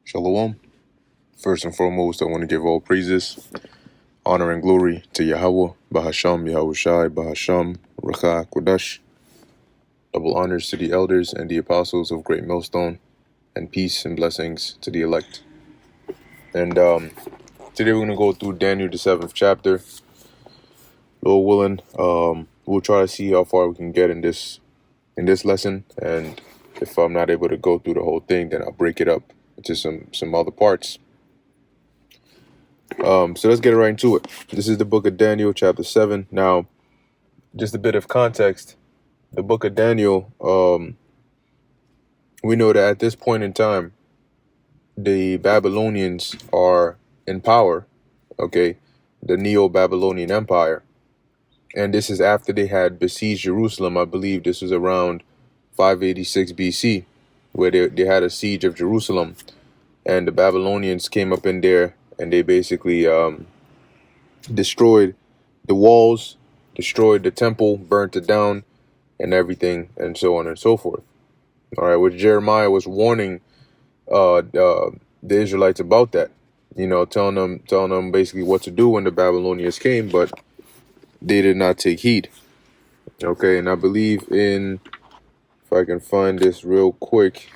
Shalom. First and foremost, I want to give all praises, honor, and glory to Yahweh, Bahasham, Yahushai, Bahasham, Racha, Kodash. Double honors to the elders and the apostles of Great Millstone, and peace and blessings to the elect. And today we're going to go through Daniel, the 7th chapter. Lord willing, we'll try to see how far we can get in this lesson, and if I'm not able to go through the whole thing, then I'll break it up into some other parts. So let's get right into it. This is the book of Daniel, chapter 7. Now, just a bit of context. The book of Daniel, we know that at this point in time, the Babylonians are in power, okay? The Neo-Babylonian Empire. And this is after they had besieged Jerusalem. I believe this was around 586 BC, where they had a siege of Jerusalem. And the Babylonians came up in there and they basically destroyed the walls, destroyed the temple, burnt it down, and everything, and so on and so forth. All right, which Jeremiah was warning the Israelites about that, telling them basically what to do when the Babylonians came, but they did not take heed. Okay, and I believe if I can find this real quick,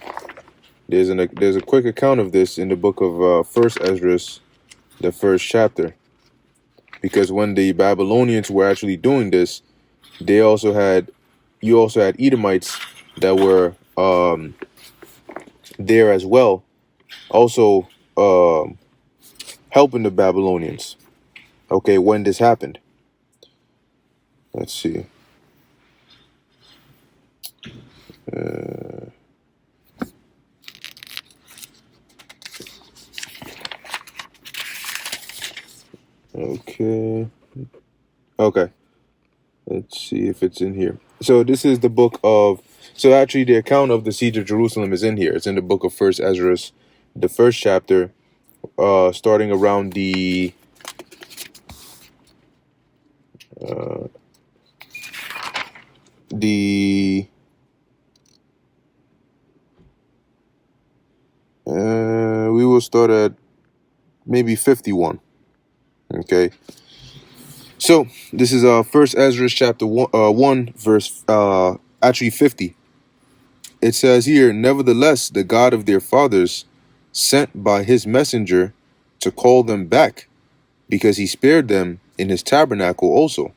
there's a quick account of this in the book of First Esdras, the first chapter. Because when the Babylonians were actually doing this, you also had Edomites that were there as well, also helping the Babylonians. Okay, when this happened. Let's see. Okay. Let's see if it's in here. So this is the book of. So actually, the account of the siege of Jerusalem is in here. It's in the book of First Esdras, the first chapter, starting around the. We will start at maybe 51. Okay. So this is First Esdras chapter 1 verse 50. It says here, nevertheless, the God of their fathers sent by his messenger to call them back, because he spared them in his tabernacle also.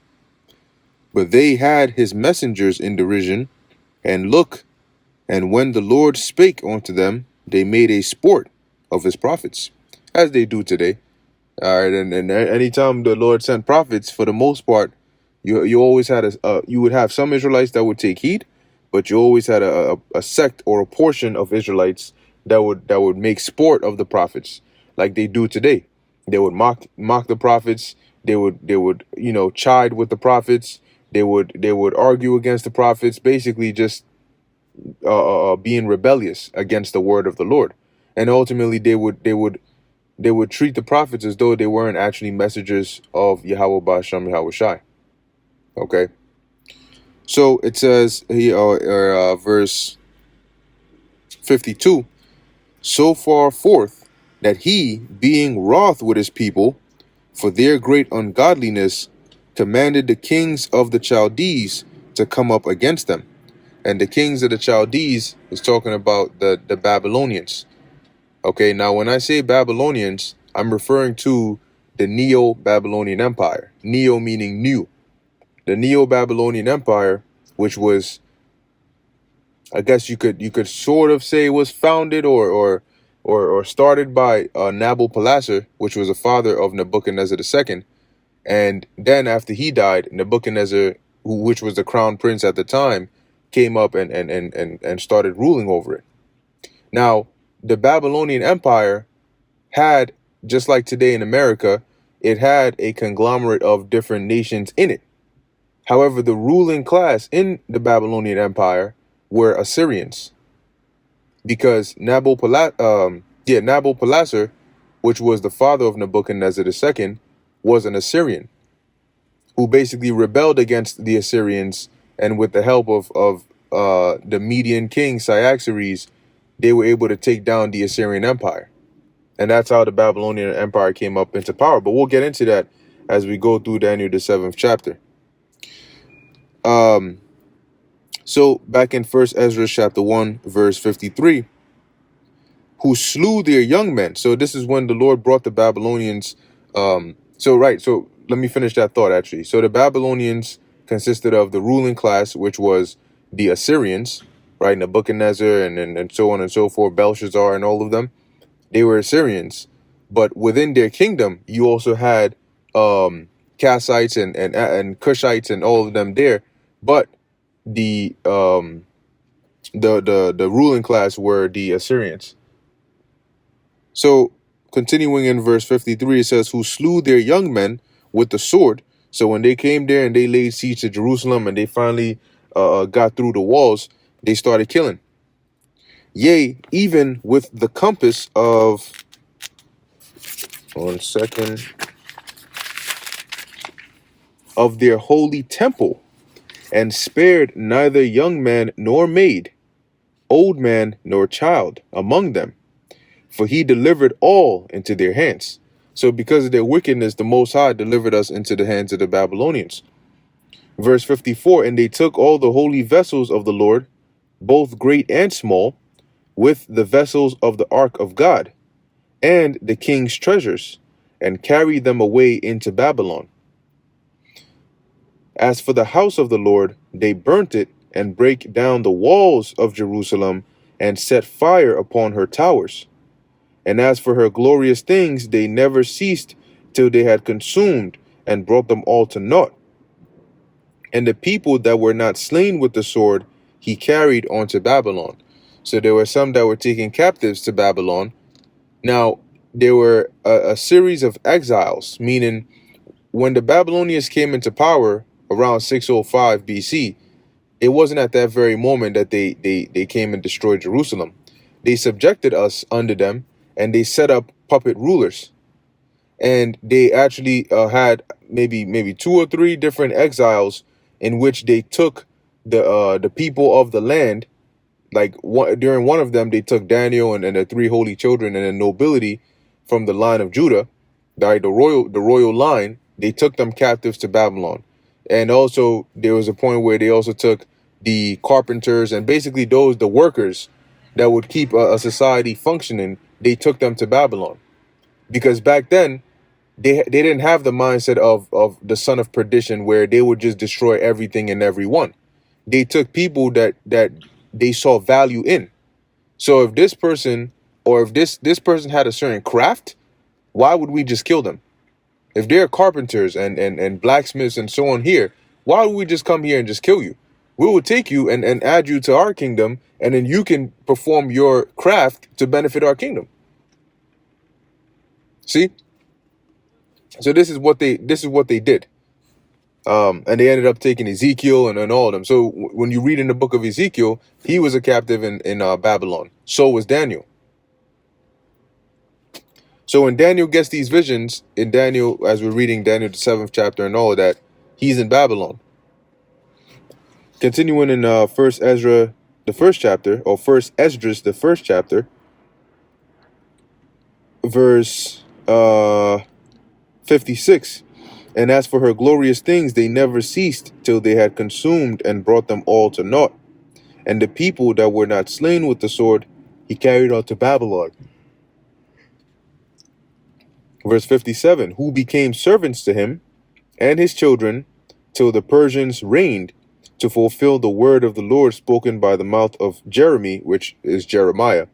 But they had his messengers in derision, and look, and when the Lord spake unto them, they made a sport of his prophets, as they do today. All right, and anytime the Lord sent prophets, for the most part, you always had you would have some Israelites that would take heed, but you always had a sect or a portion of Israelites that would make sport of the prophets, like they do today. They would mock the prophets. They would chide with the prophets. They would argue against the prophets, basically just being rebellious against the word of the Lord, and ultimately they would treat the prophets as though they weren't actually messengers of Yahweh Ba'asham Yahushai. Okay. So it says here, verse 52, so far forth that he, being wroth with his people for their great ungodliness, commanded the kings of the Chaldees to come up against them. And the kings of the Chaldees is talking about the Babylonians. Okay, now when I say Babylonians, I'm referring to the Neo-Babylonian Empire. Neo meaning new. The Neo-Babylonian Empire, which was, I guess you could sort of say, was founded or started by Nabopolassar, which was a father of Nebuchadnezzar II. And then after he died, Nebuchadnezzar, which was the crown prince at the time, came up and started ruling over it. Now, the Babylonian Empire had, just like today in America, it had a conglomerate of different nations in it. However, the ruling class in the Babylonian Empire were Assyrians, because Nabopolassar, which was the father of Nebuchadnezzar II, was an Assyrian who basically rebelled against the Assyrians, and with the help of the Median king Cyaxares, they were able to take down the Assyrian Empire. And that's how the Babylonian Empire came up into power. But we'll get into that as we go through Daniel, the 7th chapter. So back in 1 Ezra chapter 1, verse 53, who slew their young men. So this is when the Lord brought the Babylonians. So let me finish that thought, actually. So the Babylonians consisted of the ruling class, which was the Assyrians, right? Nebuchadnezzar and so on and so forth, Belshazzar and all of them. They were Assyrians. But within their kingdom, you also had Kassites and Cushites and all of them there. But the ruling class were the Assyrians. So continuing in verse 53, it says, who slew their young men with the sword. So when they came there and they laid siege to Jerusalem and they finally got through the walls, they started killing. Yea, even with the compass of, 1 second, of their holy temple, and spared neither young man nor maid, old man nor child among them, for he delivered all into their hands. So because of their wickedness, the Most High delivered us into the hands of the Babylonians. Verse 54, and they took all the holy vessels of the Lord, both great and small, with the vessels of the ark of God, and the king's treasures, and carried them away into Babylon. As for the house of the Lord, they burnt it, and brake down the walls of Jerusalem, and set fire upon her towers. And as for her glorious things, they never ceased till they had consumed and brought them all to naught. And the people that were not slain with the sword, he carried on to Babylon. So there were some that were taken captives to Babylon. Now, there were a series of exiles, meaning when the Babylonians came into power around 605 BC, it wasn't at that very moment that they came and destroyed Jerusalem. They subjected us under them, and they set up puppet rulers. And they actually had maybe 2 or 3 different exiles in which they took the people of the land. Like during one of them, they took Daniel and the 3 holy children and the nobility from the line of Judah, right, the royal line. They took them captives to Babylon. And also there was a point where they also took the carpenters and basically the workers that would keep a society functioning. They took them to Babylon, because back then they didn't have the mindset of the son of perdition, where they would just destroy everything and everyone. They took people that they saw value in. So if this person, or if this person had a certain craft, why would we just kill them? If they're carpenters and blacksmiths and so on here, why would we just come here and just kill you? We will take you and add you to our kingdom, and then you can perform your craft to benefit our kingdom. See? So this is what they did. And they ended up taking Ezekiel and all of them. So when you read in the book of Ezekiel, he was a captive in Babylon. So was Daniel. So when Daniel gets these visions, in Daniel, as we're reading Daniel the 7th chapter and all of that, he's in Babylon. Continuing in 1 Ezra the 1st chapter, or 1 Esdras the 1st chapter, verse 56. And as for her glorious things, they never ceased till they had consumed and brought them all to naught. And the people that were not slain with the sword, he carried on to Babylon. Verse 57, who became servants to him and his children till the Persians reigned, to fulfill the word of the Lord spoken by the mouth of Jeremy, which is Jeremiah,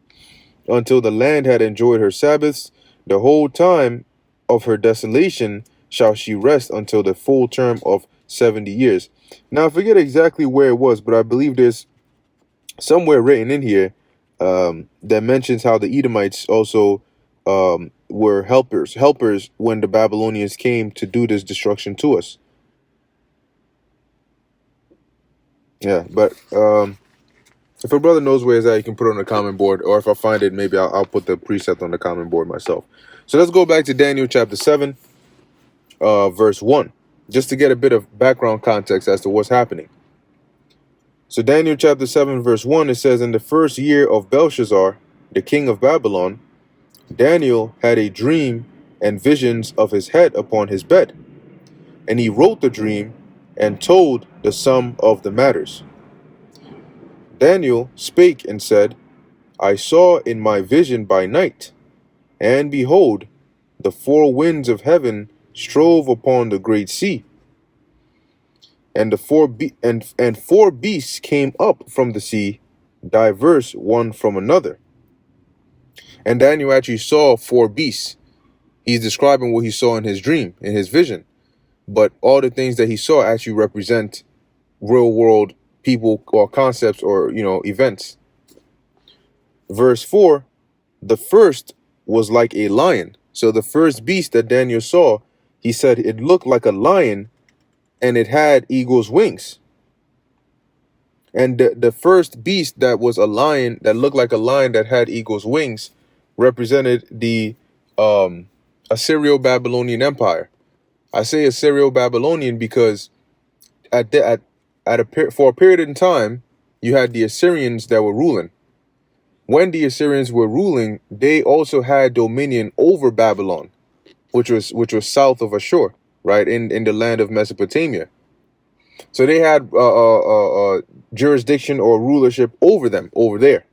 until the land had enjoyed her Sabbaths, the whole time of her desolation shall she rest until the full term of 70 years. Now, I forget exactly where it was, but I believe there's somewhere written in here that mentions how the Edomites also were helpers when the Babylonians came to do this destruction to us. Yeah, but if a brother knows where it's at, you can put it on the comment board, or if I find it, maybe I'll put the precept on the comment board myself. So let's go back to Daniel chapter 7, verse 1, just to get a bit of background context as to what's happening. So Daniel chapter 7, verse 1, it says, in the first year of Belshazzar, the king of Babylon, Daniel had a dream and visions of his head upon his bed, and he wrote the dream and told the sum of the matters. Daniel spake and said, I saw in my vision by night, and behold, the four winds of heaven strove upon the great sea, and four beasts came up from the sea, diverse one from another. And Daniel actually saw four beasts. He's describing what he saw in his dream, in his vision. But all the things that he saw actually represent real world people or concepts or, events. Verse 4, the first was like a lion. So the first beast that Daniel saw, he said it looked like a lion and it had eagle's wings. And the first beast that was a lion, that looked like a lion that had eagle's wings, represented the Assyrio-Babylonian Empire. I say Assyrio-Babylonian because for a period in time, you had the Assyrians that were ruling. When the Assyrians were ruling, they also had dominion over Babylon, which was south of Ashur, right, in the land of Mesopotamia. So they had jurisdiction or rulership over them over there.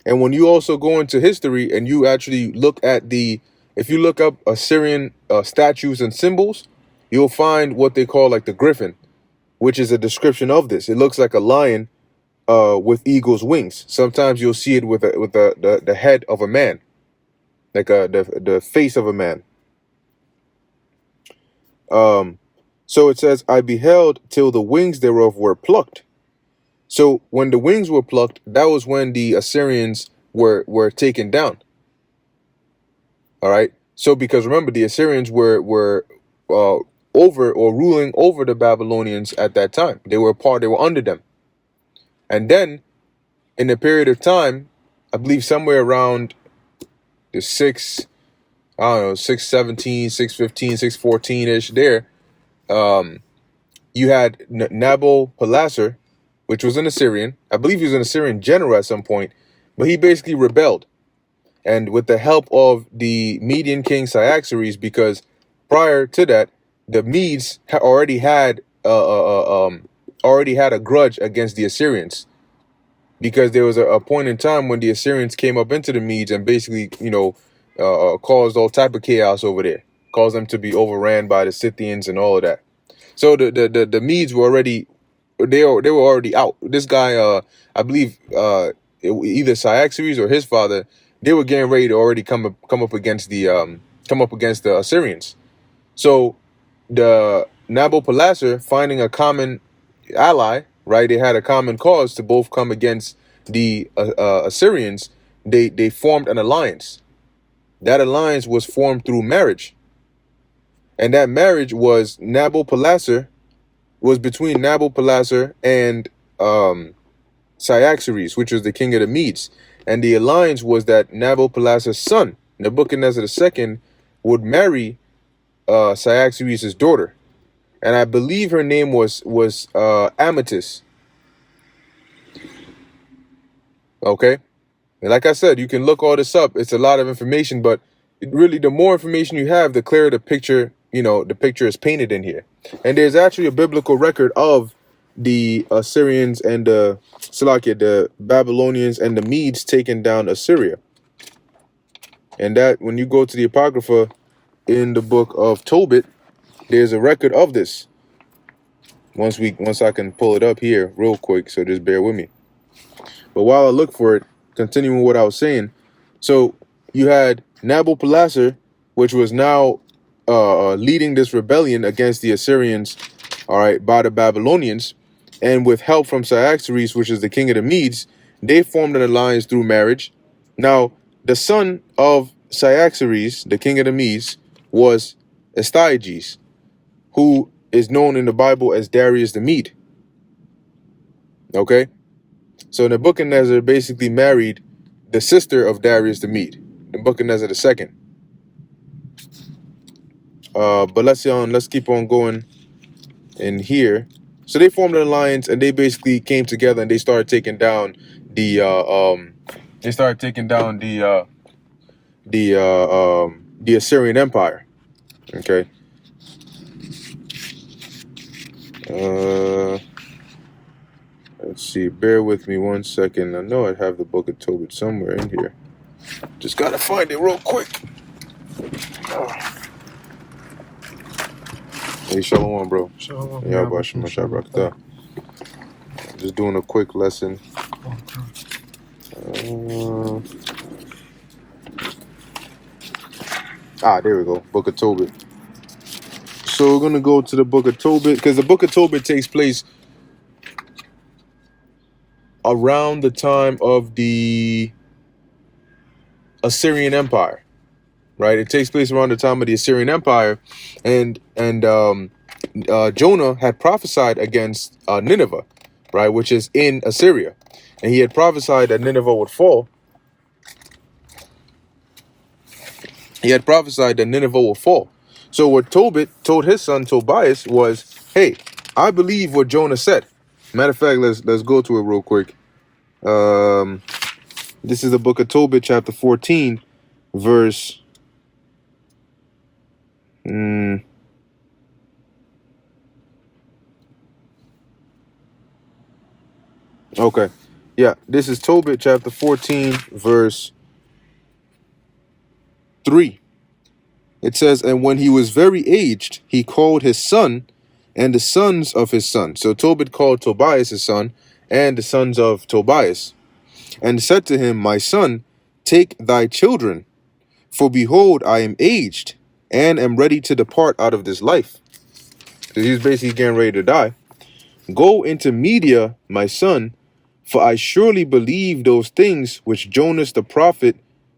And when you also go into history and you actually look at if you look up Assyrian statues and symbols, you'll find what they call like the griffin, which is a description of this. It looks like a lion with eagle's wings. Sometimes you'll see it with the head of a man, like the face of a man. So it says, I beheld till the wings thereof were plucked. So when the wings were plucked, that was when the Assyrians were taken down. All right. So because remember, the Assyrians were over or ruling over the Babylonians at that time. They were under them. And then in a period of time, I believe somewhere around the 617, 615, 614-ish there, you had Nabopolassar, which was an Assyrian. I believe he was an Assyrian general at some point, but he basically rebelled. And with the help of the Median king Cyaxares, because prior to that, the Medes already had a grudge against the Assyrians, because there was a point in time when the Assyrians came up into the Medes and basically, caused all type of chaos over there, caused them to be overran by the Scythians and all of that. So the Medes were already, they were already out. This guy, I believe, either Cyaxares or his father, they were getting ready to already come up against the Assyrians. So the Nabopolassar, finding a common ally, right? They had a common cause to both come against the Assyrians. They formed an alliance. That alliance was formed through marriage, and that marriage was between Nabopolassar and Cyaxares, which was the king of the Medes. And the alliance was that Nabopolassar's son, Nebuchadnezzar II, would marry Cyaxares' daughter. And I believe her name was Amethyst. Okay? And like I said, you can look all this up. It's a lot of information, but really the more information you have, the clearer the picture, the picture is painted in here. And there's actually a biblical record of the Assyrians and the Babylonians and the Medes taking down Assyria. And that, when you go to the Apocrypha in the book of Tobit, there's a record of this. Once I can pull it up here real quick, so just bear with me. But while I look for it, continuing what I was saying, so you had Nabopolassar, which was now leading this rebellion against the Assyrians, all right, by the Babylonians, and with help from Cyaxares, which is the king of the Medes, they formed an alliance through marriage. Now, the son of Cyaxares, the king of the Medes, was Astyages, who is known in the Bible as Darius the Mede. Okay? So Nebuchadnezzar basically married the sister of Darius the Mede, Nebuchadnezzar II. But let's keep on going in here. So they formed an alliance, and they basically came together and they started taking down the the Assyrian Empire. Okay. Let's see. Bear with me 1 second. I know I have the Book of Tobit somewhere in here. Just gotta find it real quick. Hey, Shalom, bro. Shalom. Yeah, just doing a quick lesson. There we go. Book of Tobit. So we're gonna go to the Book of Tobit because the Book of Tobit takes place around the time of the Assyrian Empire, right? It takes place around the time of the Assyrian Empire, and Jonah had prophesied against Nineveh, right, which is in Assyria, and he had prophesied that Nineveh would fall. So what Tobit told his son Tobias was, "Hey, I believe what Jonah said." Matter of fact, let's go to it real quick. This is the Book of Tobit, chapter 14, verse. Okay, yeah, this is Tobit, chapter 14, verse 3. It says, "And when he was very aged, he called his son and the sons of his son." So Tobit called Tobias his son and the sons of Tobias, and said to him, "My son, take thy children, for behold, I am aged, and am ready to depart out of this life." So he's basically getting ready to die. "Go into Media, my son, for I surely believe those things which Jonas the prophet,"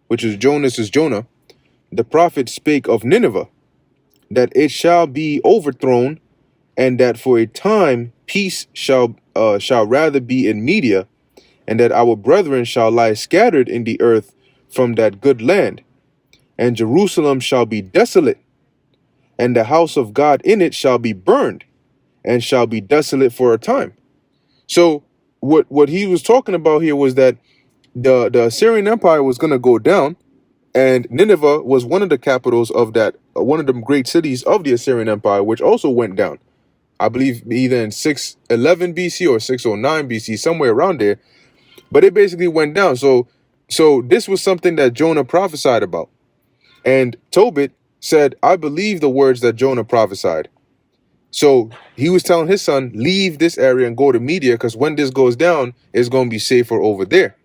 which is Jonah, "the prophet spake of Nineveh, that it shall be overthrown, and that for a time peace shall rather be in Media, and that our brethren shall lie scattered in the earth from that good land, and Jerusalem shall be desolate, and the house of God in it shall be burned, and shall be desolate for a time." So what he was talking about here was that the Assyrian Empire was going to go down, and Nineveh was one of the capitals of that, one of the great cities of the Assyrian Empire, which also went down. I believe either in 611 BC or 609 BC, somewhere around there. But it basically went down. So this was something that Jonah prophesied about. And Tobit said, "I believe the words that Jonah prophesied." So he was telling his son, leave this area and go to Media, because when this goes down, it's going to be safer over there.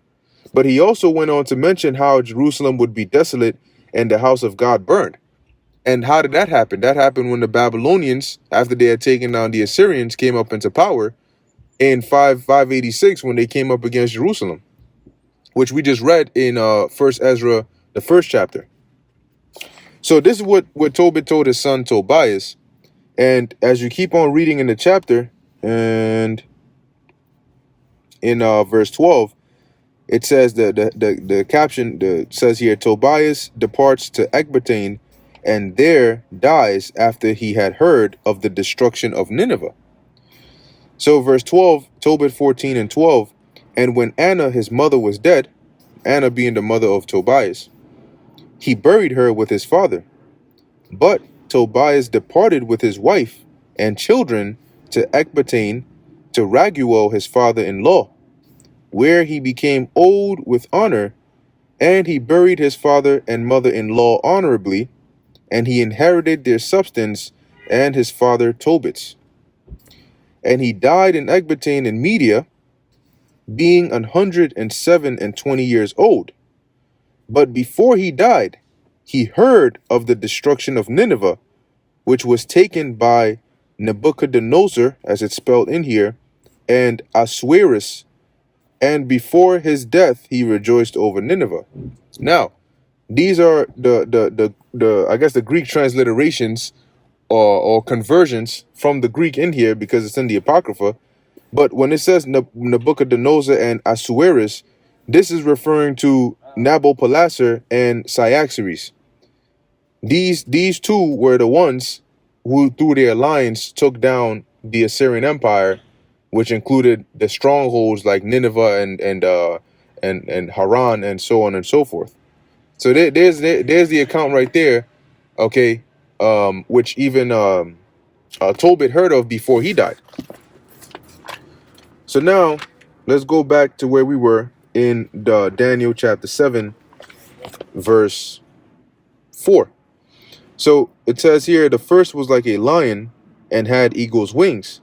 But he also went on to mention how Jerusalem would be desolate and the house of God burned. And how did that happen? That happened when the Babylonians, after they had taken down the Assyrians, came up into power in 586 when they came up against Jerusalem, which we just read in First Ezra, the first chapter. So this is what Tobit told his son Tobias. And as you keep on reading in the chapter, and in verse 12, it says that the caption says here, "Tobias departs to Ecbatane, and there dies after he had heard of the destruction of Nineveh." So verse 12, Tobit 14 and 12, "And when Anna his mother was dead," Anna being the mother of Tobias, "he buried her with his father. But Tobias departed with his wife and children to Ecbatane, to Raguel his father-in-law, where he became old with honor, and he buried his father and mother-in-law honorably, and he inherited their substance and his father Tobit's. And he died in Ecbatane in Media, being 107 and 20 years old. But before he died, he heard of the destruction of Nineveh, which was taken by Nebuchadnezzar, as it's spelled in here, and Ahasuerus, and before his death he rejoiced over Nineveh." Now, these are the I guess the Greek transliterations or conversions from the Greek in here, because it's in the Apocrypha. But when it says Nebuchadnezzar and Ahasuerus, this is referring to Nabopolassar and Cyaxares. These two were the ones who, through their alliance, took down the Assyrian Empire, which included the strongholds like Nineveh and Haran and so on and so forth. So there's the account right there, okay, which even Tobit heard of before he died. So now let's go back to where we were in the Daniel chapter 7, verse 4. So it says here, the first was like a lion and had eagle's wings.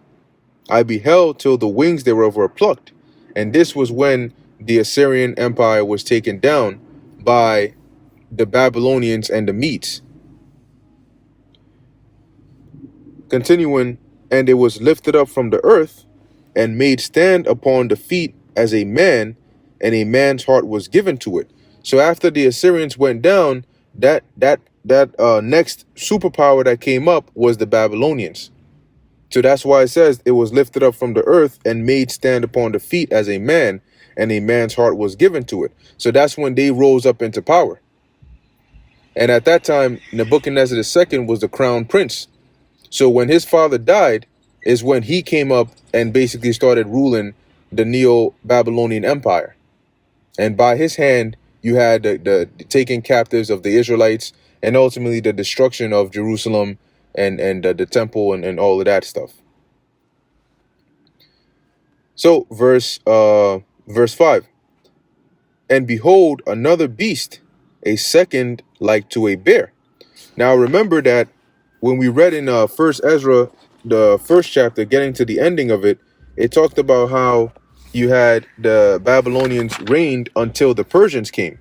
I beheld till the wings thereof were plucked. And this was when the Assyrian Empire was taken down by the Babylonians and the Medes. Continuing, and it was lifted up from the earth and made stand upon the feet as a man, and a man's heart was given to it. So after the Assyrians went down, that next superpower that came up was the Babylonians. So that's why it says it was lifted up from the earth and made stand upon the feet as a man, and a man's heart was given to it. So that's when they rose up into power. And at that time, Nebuchadnezzar II was the crown prince. So when his father died is when he came up and basically started ruling the Neo-Babylonian Empire. And by his hand, you had the taking captives of the Israelites and ultimately the destruction of Jerusalem and the temple and all of that stuff. So verse 5. And behold, another beast, a second like to a bear. Now remember that when we read in First Ezra, the first chapter, getting to the ending of it, it talked about how you had the Babylonians reigned until the Persians came.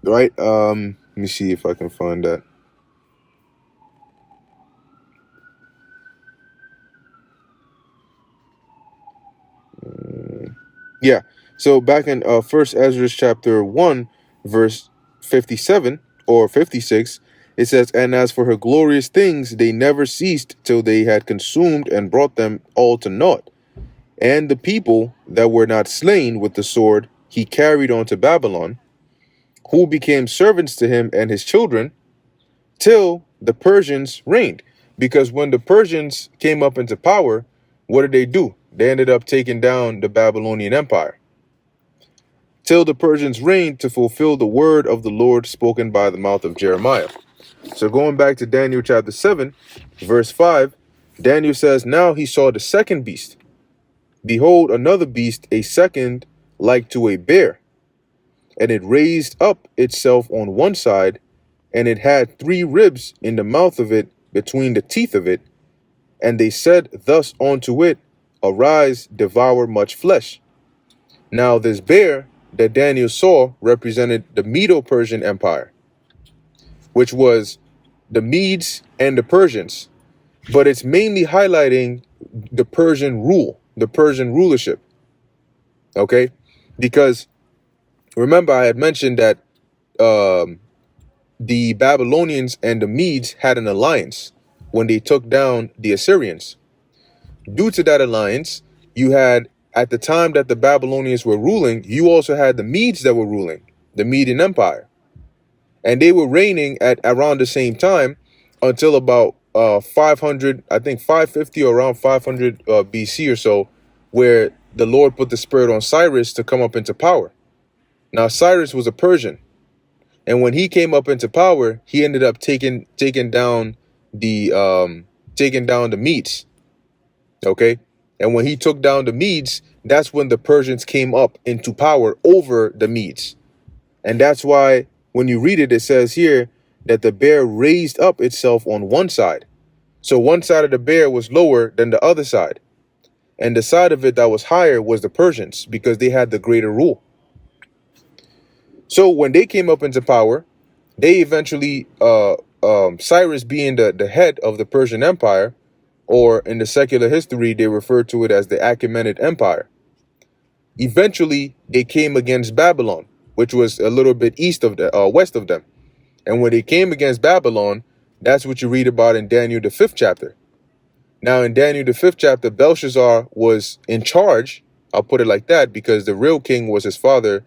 Right? Let me see if I can find that. Yeah. So back in First Ezra chapter 1, verse 57 or 56, it says, and as for her glorious things, they never ceased till they had consumed and brought them all to naught. And the people that were not slain with the sword he carried on to Babylon, who became servants to him and his children, till the Persians reigned. Because when the Persians came up into power, what did they do? They ended up taking down the Babylonian Empire. Till the Persians reigned to fulfill the word of the Lord spoken by the mouth of Jeremiah. So going back to Daniel chapter 7, verse 5, Daniel says, now he saw the second beast. Behold, another beast, a second like to a bear. And it raised up itself on one side, and it had 3 ribs in the mouth of it, between the teeth of it. And they said thus unto it, arise, devour much flesh. Now this bear that Daniel saw represented the Medo-Persian Empire, which was the Medes and the Persians. But it's mainly highlighting the Persian rule, the Persian rulership. Okay? Because remember, I had mentioned that the Babylonians and the Medes had an alliance when they took down the Assyrians. Due to that alliance, you had, at the time that the Babylonians were ruling, you also had the Medes that were ruling, the Median Empire. And they were reigning at around the same time until about 500, I think 550 or around 500 BC or so, where the Lord put the spirit on Cyrus to come up into power. Now, Cyrus was a Persian. And when he came up into power, he ended up taking down the Medes. Okay? And when he took down the Medes, that's when the Persians came up into power over the Medes. And that's why when you read it, it says here that the bear raised up itself on one side. So one side of the bear was lower than the other side. And the side of it that was higher was the Persians, because they had the greater rule. So when they came up into power, they eventually, Cyrus being the head of the Persian Empire, or in the secular history, they refer to it as the Achaemenid Empire. Eventually, they came against Babylon, which was a little bit west of them. And when they came against Babylon, that's what you read about in Daniel, the 5th chapter. Now, in Daniel, the 5th chapter, Belshazzar was in charge. I'll put it like that because the real king was his father,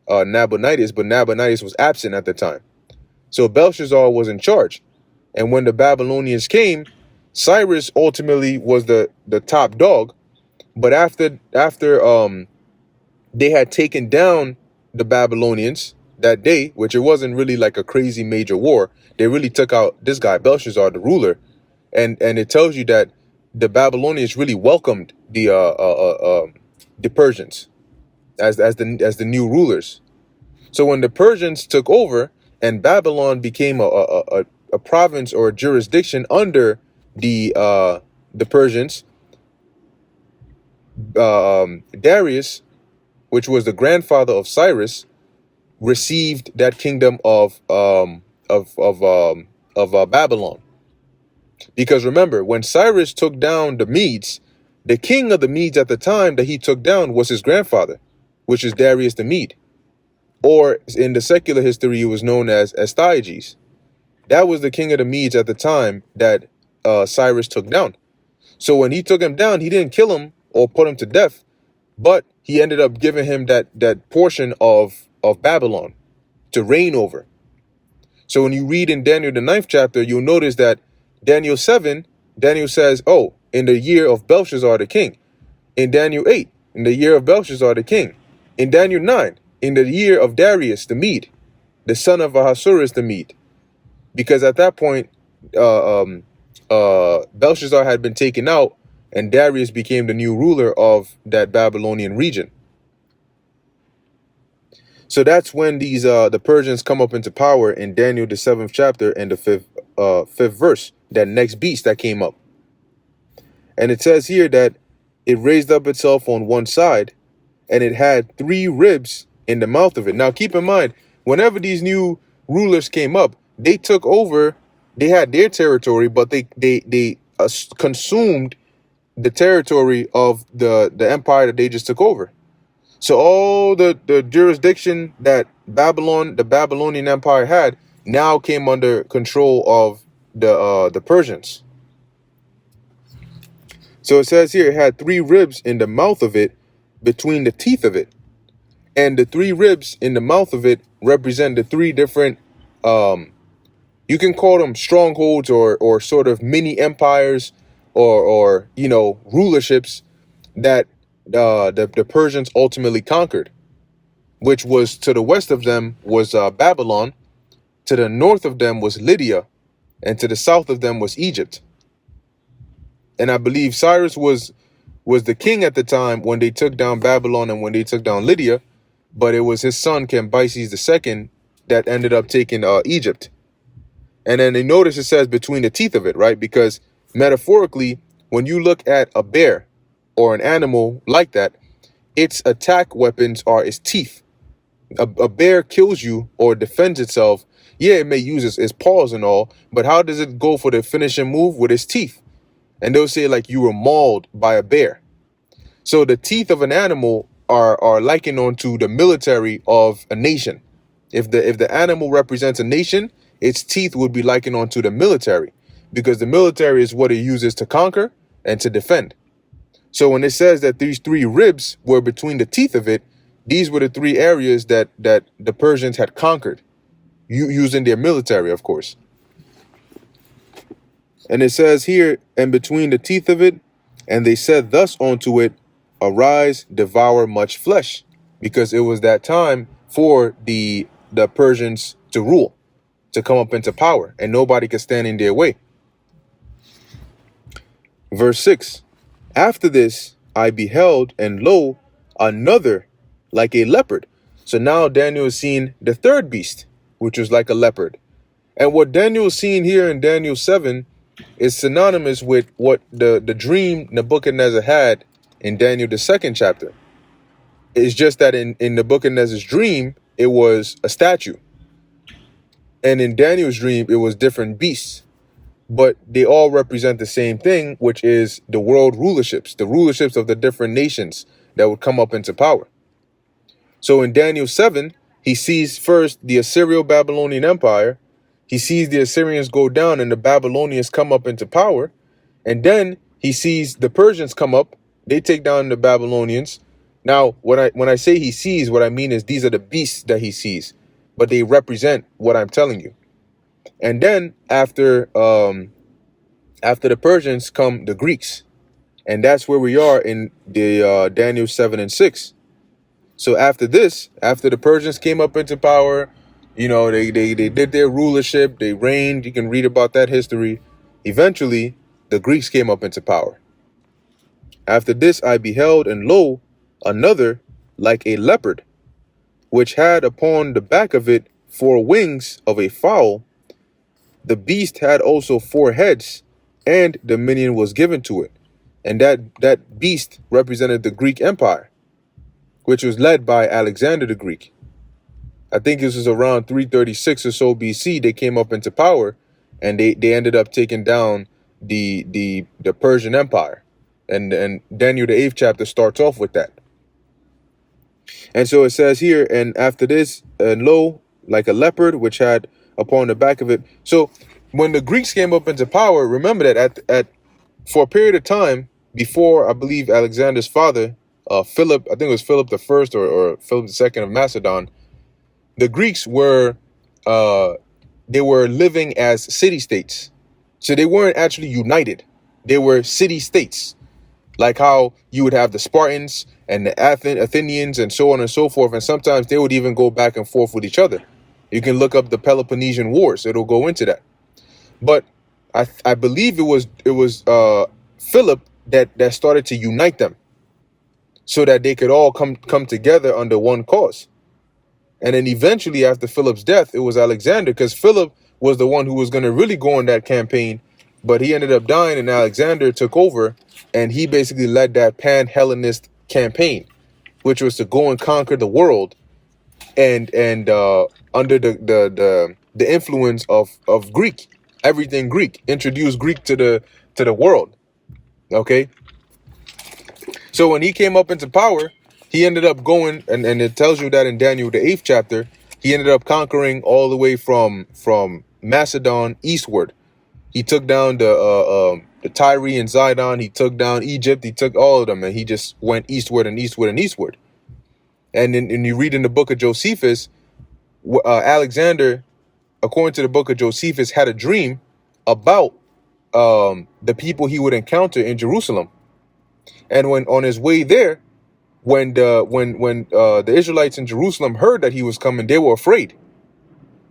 Nabonidus, but Nabonidus was absent at the time. So Belshazzar was in charge. And when the Babylonians came, Cyrus ultimately was the top dog. But after they had taken down the Babylonians that day, which it wasn't really like a crazy major war. They really took out this guy, Belshazzar, the ruler. And it tells you that the Babylonians really welcomed the Persians as the new rulers. So when the Persians took over and Babylon became a province or a jurisdiction under the Persians, Darius, which was the grandfather of Cyrus, received that kingdom of Babylon. Because remember, when Cyrus took down the Medes, the king of the Medes at the time that he took down was his grandfather, which is Darius the Mede. Or in the secular history, he was known as Astyages. That was the king of the Medes at the time that Cyrus took down. So when he took him down, he didn't kill him or put him to death, but he ended up giving him that portion of Babylon to reign over. So when you read in Daniel the 9th chapter, you'll notice that Daniel 7, Daniel says, oh, in the year of Belshazzar the king. In Daniel 8, in the year of Belshazzar the king. In Daniel 9, in the year of Darius the Mede, the son of Ahasuerus the Mede. Because at that point, Belshazzar had been taken out, and Darius became the new ruler of that Babylonian region. So that's when these the Persians come up into power in Daniel the 7th chapter and the fifth verse, that next beast that came up. And it says here that it raised up itself on one side, and it had 3 ribs in the mouth of it. Now keep in mind, whenever these new rulers came up, they took over, they had their territory, but they consumed the territory of the empire that they just took over. So all the jurisdiction that the Babylonian Empire had now came under control of the Persians. So it says here it had 3 ribs in the mouth of it, between the teeth of it. And the 3 ribs in the mouth of it represent the 3 different, you can call them strongholds or sort of mini empires or you know, rulerships that the Persians ultimately conquered, which was to the west of them was Babylon, to the north of them was Lydia, and to the south of them was Egypt. And I believe Cyrus was the king at the time when they took down Babylon and when they took down Lydia, but it was his son Cambyses II that ended up taking Egypt. And then they notice it says between the teeth of it, right? Because metaphorically, when you look at a bear or an animal like that, its attack weapons are its teeth. A bear kills you or defends itself. Yeah, it may use its paws and all, but how does it go for the finishing move? With its teeth. And they'll say like you were mauled by a bear. So the teeth of an animal are likened onto the military of a nation. If the animal represents a nation, its teeth would be likened onto the military, because the military is what it uses to conquer and to defend. So when it says that these 3 ribs were between the teeth of it, these were the 3 areas that the Persians had conquered, using their military, of course. And it says here, and between the teeth of it, and they said thus unto it, arise, devour much flesh, because it was that time for the Persians to rule, to come up into power, and nobody could stand in their way. Verse 6, after this I beheld, and lo, another like a leopard. So now Daniel is seeing the 3rd beast, which was like a leopard. And what Daniel is seeing here in Daniel 7 is synonymous with what the dream Nebuchadnezzar had in Daniel the 2nd chapter. It's just that in Nebuchadnezzar's dream, it was a statue. And in Daniel's dream, it was different beasts. But they all represent the same thing, which is the world rulerships, the rulerships of the different nations that would come up into power. So in Daniel 7, he sees first the Assyrio-Babylonian Empire. He sees the Assyrians go down and the Babylonians come up into power. And then he sees the Persians come up. They take down the Babylonians. Now, when I say he sees, what I mean is these are the beasts that he sees, but they represent what I'm telling you. And then after the Persians come the Greeks. And that's where we are in the Daniel 7 and 6. So after this, after the Persians came up into power, they did their rulership, they reigned. You can read about that history. Eventually, the Greeks came up into power. After this, I beheld, and lo, another like a leopard, which had upon the back of it 4 wings of a fowl. The beast had also 4 heads, and dominion was given to it. And that beast represented the Greek Empire, which was led by Alexander the Greek. I think this was around 336 or so BC. They came up into power, and they ended up taking down the Persian Empire. And Daniel the 8th chapter starts off with that. And so it says here, and after this, and lo, like a leopard, which had upon the back of it. So when the Greeks came up into power, remember that at for a period of time before, I believe, Alexander's father, Philip, I think it was Philip the First or Philip the Second of Macedon, the Greeks were they were living as city-states. So they weren't actually united. They were city-states. Like how you would have the Spartans and the Athenians and so on and so forth. And sometimes they would even go back and forth with each other. You can look up the Peloponnesian Wars. It'll go into that. But I believe it was Philip that started to unite them so that they could all come together under one cause. And then eventually, after Philip's death, it was Alexander, because Philip was the one who was going to really go on that campaign. But he ended up dying, and Alexander took over, and he basically led that pan-Hellenist campaign, which was to go and conquer the world, and under the influence of Greek, everything Greek, introduce Greek to the world. Okay. So when he came up into power, he ended up going, and it tells you that in Daniel the 8th chapter, he ended up conquering all the way from Macedon eastward. He took down the Tyre and Zidon. He took down Egypt. He took all of them, and he just went eastward and eastward and eastward. And then you read in the book of Josephus, Alexander, according to the book of Josephus, had a dream about the people he would encounter in Jerusalem. And when on his way there, when the Israelites in Jerusalem heard that he was coming, they were afraid.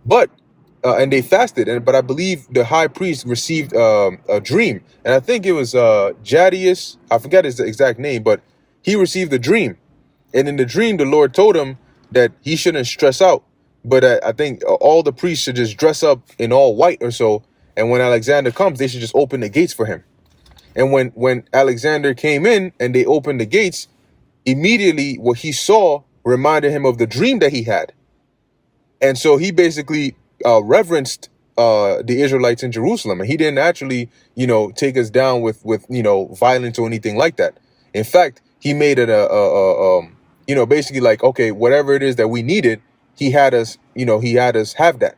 But and they fasted, but I believe the high priest received a dream, and I think it was Jadius. I forget his exact name, but he received a dream, and in the dream, the Lord told him that he shouldn't stress out, but I think all the priests should just dress up in all white or so, and when Alexander comes, they should just open the gates for him. And when Alexander came in and they opened the gates, immediately what he saw reminded him of the dream that he had, and so he basically reverenced the Israelites in Jerusalem, and he didn't actually, take us down with violence or anything like that. In fact, he made it basically like, okay, whatever it is that we needed, he had us have that.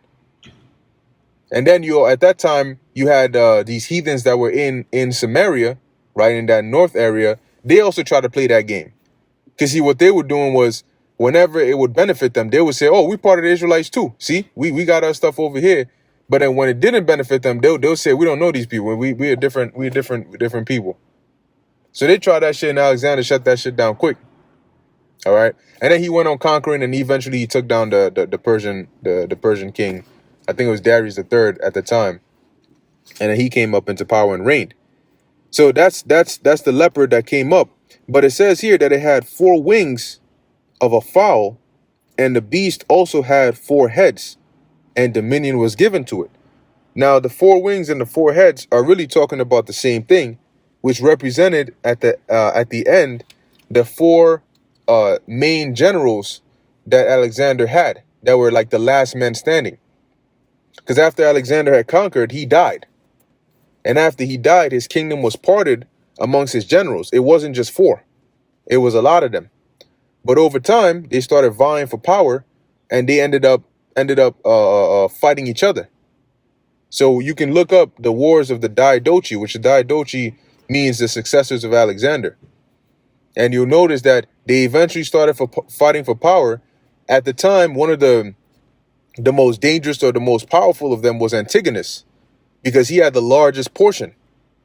And then at that time you had these heathens that were in Samaria, right, in that north area. They also tried to play that game, because see, what they were doing was, whenever it would benefit them, they would say, oh, we part of the Israelites too. See, we got our stuff over here. But then when it didn't benefit them, they'll say, we don't know these people. We are different people. So they tried that shit, and Alexander shut that shit down quick. All right. And then he went on conquering, and eventually he took down the Persian king. I think it was Darius III at the time. And then he came up into power and reigned. So that's the leopard that came up. But it says here that it had 4 wings of a fowl, and the beast also had 4 heads, and dominion was given to it. Now, the 4 wings and the 4 heads are really talking about the same thing, which represented at the end the 4 main generals that Alexander had, that were like the last men standing. Because after Alexander had conquered, he died, and after he died, his kingdom was parted amongst his generals. It wasn't just 4; it was a lot of them. But over time, they started vying for power, and they ended up fighting each other. So you can look up the wars of the Diadochi, which the Diadochi means the successors of Alexander. And you'll notice that they eventually started fighting for power. At the time, one of the most dangerous or the most powerful of them was Antigonus, because he had the largest portion,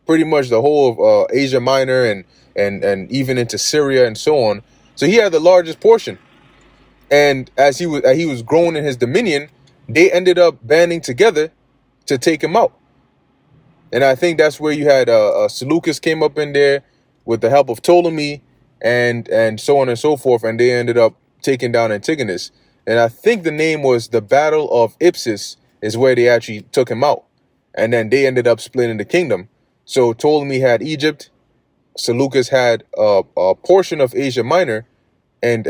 pretty much the whole of Asia Minor and even into Syria and so on. So he had the largest portion. And as he was growing in his dominion, they ended up banding together to take him out. And I think that's where you had Seleucus came up in there with the help of Ptolemy and so on and so forth, and they ended up taking down Antigonus. And I think the name was the Battle of Ipsus is where they actually took him out, and then they ended up splitting the kingdom. So Ptolemy had Egypt, Seleucus had a portion of Asia Minor, and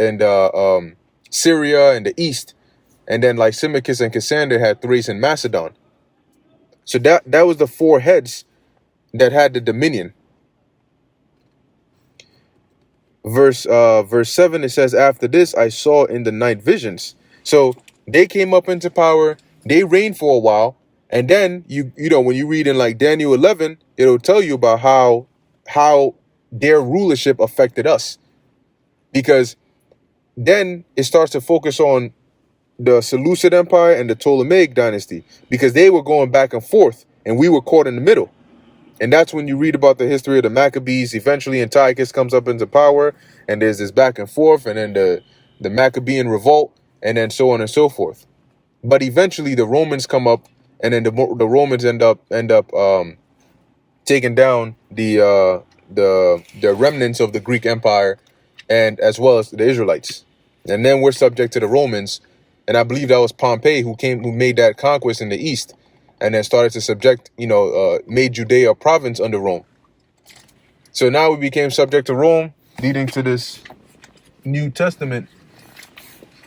Syria and the East, and then Lysimachus and Cassander had Thrace and Macedon. So that was the four heads that had the dominion. Verse 7, it says, after this I saw in the night visions. So they came up into power, they reigned for a while, and then you know when you read in like Daniel 11, it'll tell you about how their rulership affected us, because then it starts to focus on the Seleucid Empire and the Ptolemaic dynasty, because they were going back and forth and we were caught in the middle. And that's when you read about the history of the Maccabees. Eventually Antiochus comes up into power and there's this back and forth, and then the Maccabean revolt, and then so on and so forth. But eventually the Romans come up, and then the Romans end up taking down the remnants of the Greek Empire, and as well as the Israelites. And then we're subject to the Romans. And I believe that was Pompey who made that conquest in the east, and then started to subject, made Judea a province under Rome. So now we became subject to Rome, leading to this New Testament,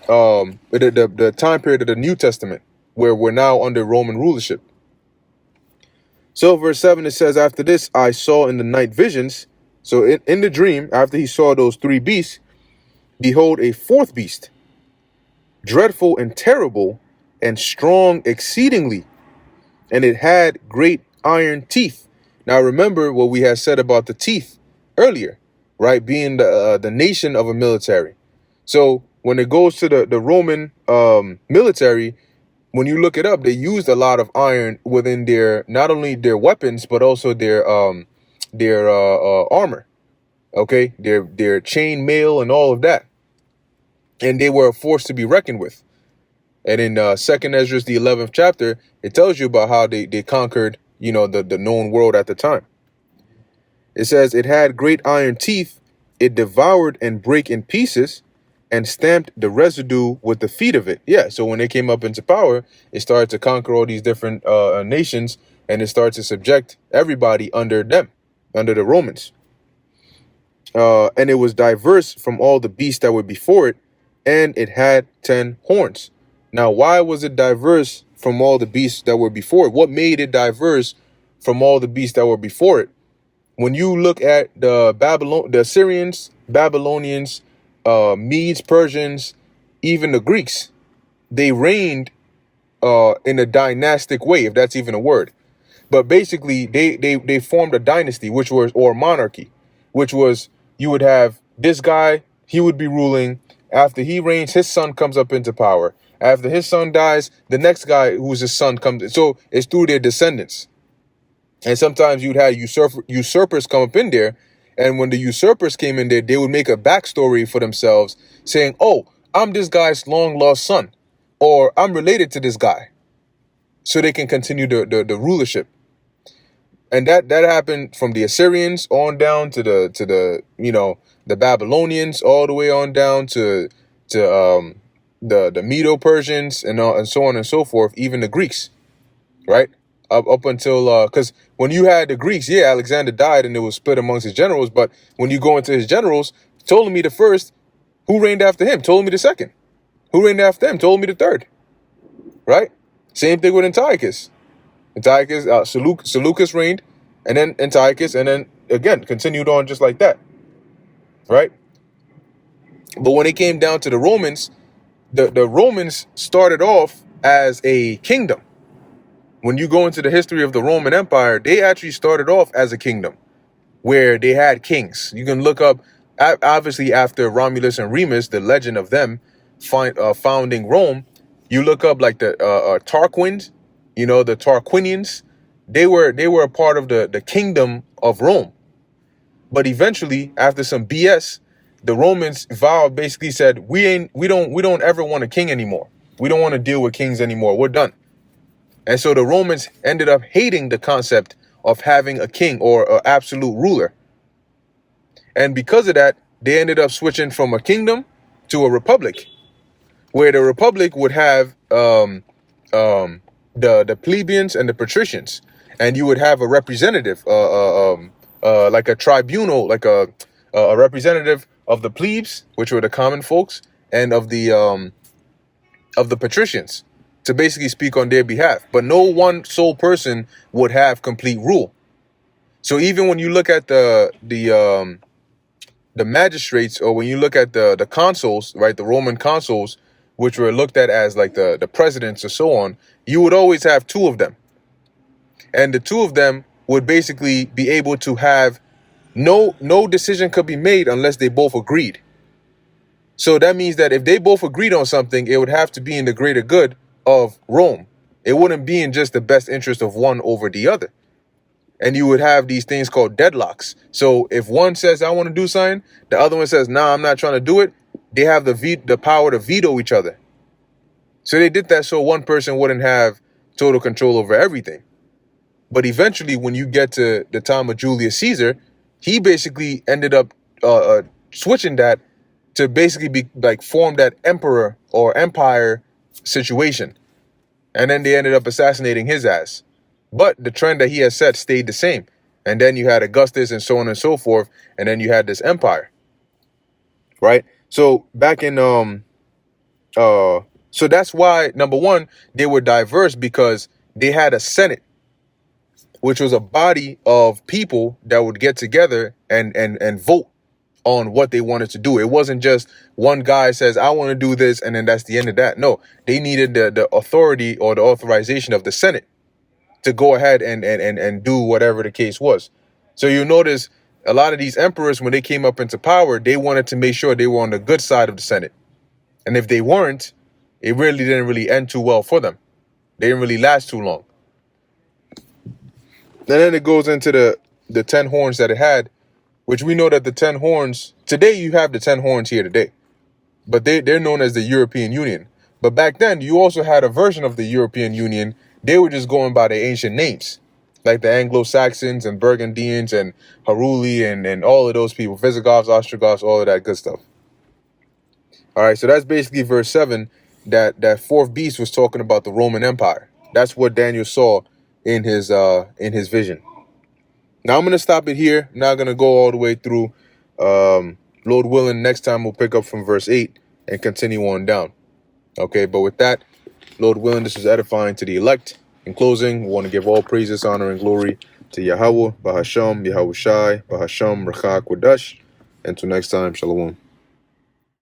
the time period of the New Testament, where we're now under Roman rulership. So verse 7, it says, after this I saw in the night visions. So in the dream, after he saw those three beasts, behold, a fourth beast, dreadful and terrible and strong exceedingly, and it had great iron teeth. Now remember what we had said about the teeth earlier, right? Being the nation of a military. So when it goes to the Roman military, when you look it up, they used a lot of iron within their, not only their weapons, but also their armor. Okay, their chain mail and all of that. And they were a force to be reckoned with. And in 2nd Ezra, the 11th chapter, it tells you about how they conquered, the known world at the time. It says, it had great iron teeth, it devoured and brake in pieces, and stamped the residue with the feet of it. Yeah, so when they came up into power, it started to conquer all these different nations, and it started to subject everybody under them, under the Romans. And it was diverse from all the beasts that were before it, and it had 10 horns. Now, why was it diverse from all the beasts that were before it? What made it diverse from all the beasts that were before it? When you look at the Assyrians, Babylonians, Medes, Persians, even the Greeks, they reigned in a dynastic way, if that's even a word. But basically, they formed a dynasty, or monarchy, which was, you would have this guy, he would be ruling. After he reigns, his son comes up into power. After his son dies, the next guy who's his son comes in. So it's through their descendants. And sometimes you'd have usurpers come up in there. And when the usurpers came in there, they would make a backstory for themselves saying, oh, I'm this guy's long lost son, or I'm related to this guy. So they can continue the rulership. And that happened from the Assyrians on down to the Babylonians, all the way on down to the Medo-Persians and so on and so forth, even the Greeks, right? Up until because when you had the Greeks, yeah, Alexander died and it was split amongst his generals. But when you go into his generals, Ptolemy the first, who reigned after him? Ptolemy the second. Who reigned after him? Ptolemy the third. Right? Same thing with Antiochus. Seleucus reigned, and then Antiochus, and then again continued on just like that. Right? But when it came down to the Romans, the Romans started off as a kingdom. When you go into the history of the Roman Empire, they actually started off as a kingdom where they had kings. You can look up, obviously after Romulus and Remus, the legend of them founding Rome, you look up like the Tarquins, the Tarquinians. They were a part of the kingdom of Rome. But eventually, after some BS, the Romans vowed, basically said, we don't ever want a king anymore. We don't want to deal with kings anymore. We're done. And so the Romans ended up hating the concept of having a king or an absolute ruler. And because of that, they ended up switching from a kingdom to a republic, where the republic would have the plebeians and the patricians, and you would have a representative, like a tribunal, like a representative of the plebes, which were the common folks, and of the patricians, to basically speak on their behalf. But no one sole person would have complete rule. So even when you look at the magistrates, or when you look at the consuls, right, the Roman consuls, which were looked at as like the presidents or so on, you would always have two of them. And the two of them would basically be able to have no decision could be made unless they both agreed. So that means that if they both agreed on something, it would have to be in the greater good of Rome. It wouldn't be in just the best interest of one over the other. And you would have these things called deadlocks. So if one says, I want to do something, the other one says, nah, I'm not trying to do it. They have the power to veto each other. So they did that so one person wouldn't have total control over everything. But eventually, when you get to the time of Julius Caesar, he basically ended up switching that to basically be like form that emperor or empire situation. And then they ended up assassinating his ass. But the trend that he had set stayed the same. And then you had Augustus and so on and so forth. And then you had this empire. Right? So back in so that's why, number one, they were diverse, because they had a Senate, which was a body of people that would get together and vote on what they wanted to do. It wasn't just one guy says, I want to do this, and then that's the end of that. No, they needed the authority or the authorization of the Senate to go ahead and do whatever the case was. So you notice a lot of these emperors, when they came up into power, they wanted to make sure they were on the good side of the Senate. And if they weren't, it really didn't really end too well for them. They didn't really last too long. And then it goes into the 10 horns that it had, which we know that the 10 horns, today you have the 10 horns here today, but they're known as the European Union. But back then, you also had a version of the European Union. They were just going by the ancient names, like the Anglo-Saxons and Burgundians and Heruli and all of those people, Visigoths, Ostrogoths, all of that good stuff. All right, so that's basically verse 7, that fourth beast was talking about the Roman Empire. That's what Daniel saw in his vision. Now I'm going to stop it here. I'm not going to go all the way through. Lord willing, next time we'll pick up from verse 8 and continue on down. Okay, but with that, Lord willing, this is edifying to the elect. In closing, we want to give all praises, honor, and glory to Yahweh, Bahasham, Yahweh Shai, Bahasham, Rachak, Wadash. Until next time, Shalom.